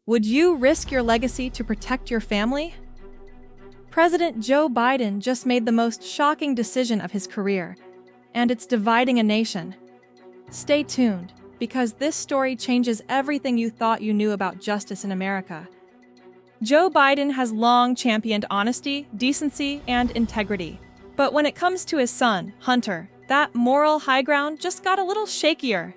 Would you risk your legacy to protect your family? President Joe Biden just made the most shocking decision of his career, and it's dividing a nation. Stay tuned, because this story changes everything you thought you knew about justice in America. Joe Biden has long championed honesty, decency, and integrity. But when it comes to his son, Hunter, that moral high ground just got a little shakier.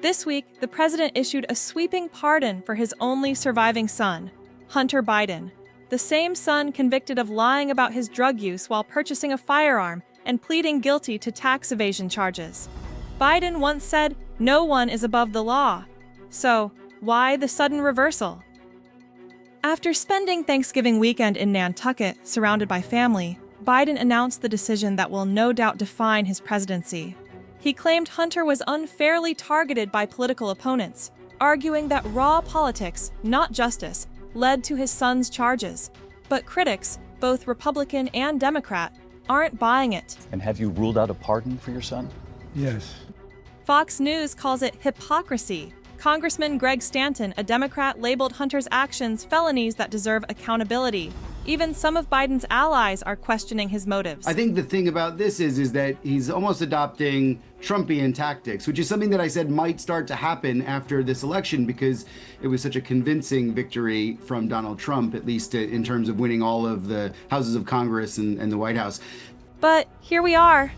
This week, the president issued a sweeping pardon for his only surviving son, Hunter Biden, the same son convicted of lying about his drug use while purchasing a firearm and pleading guilty to tax evasion charges. Biden once said, "No one is above the law." So, why the sudden reversal? After spending Thanksgiving weekend in Nantucket, surrounded by family, Biden announced the decision that will no doubt define his presidency. He claimed Hunter was unfairly targeted by political opponents, arguing that raw politics, not justice, led to his son's charges. But critics, both Republican and Democrat, aren't buying it. And have you ruled out a pardon for your son? Yes. Fox News calls it hypocrisy. Congressman Greg Stanton, a Democrat, labeled Hunter's actions felonies that deserve accountability. Even some of Biden's allies are questioning his motives. I think the thing about this is that he's almost adopting Trumpian tactics, which is something that I said might start to happen after this election because it was such a convincing victory from Donald Trump, at least in terms of winning all of the houses of Congress and the White House. But here we are.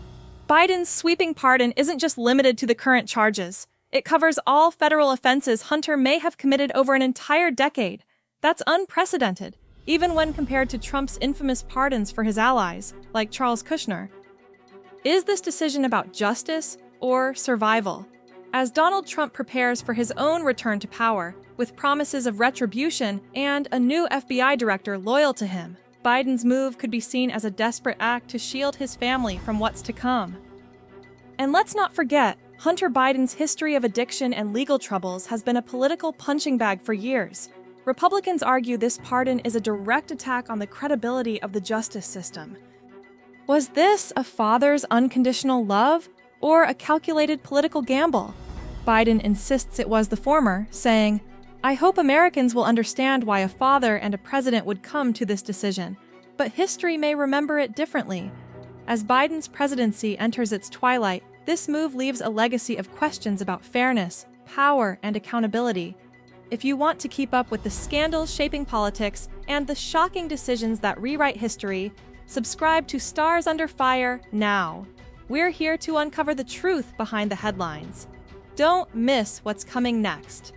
Biden's sweeping pardon isn't just limited to the current charges. It covers all federal offenses Hunter may have committed over an entire decade. That's unprecedented, even when compared to Trump's infamous pardons for his allies, like Charles Kushner. Is this decision about justice or survival? As Donald Trump prepares for his own return to power, with promises of retribution and a new FBI director loyal to him, Biden's move could be seen as a desperate act to shield his family from what's to come. And let's not forget, Hunter Biden's history of addiction and legal troubles has been a political punching bag for years. Republicans argue this pardon is a direct attack on the credibility of the justice system. Was this a father's unconditional love or a calculated political gamble? Biden insists it was the former, saying, "I hope Americans will understand why a father and a president would come to this decision, but history may remember it differently." As Biden's presidency enters its twilight, this move leaves a legacy of questions about fairness, power, and accountability. If you want to keep up with the scandals shaping politics and the shocking decisions that rewrite history, subscribe to Stars Under Fire now. We're here to uncover the truth behind the headlines. Don't miss what's coming next.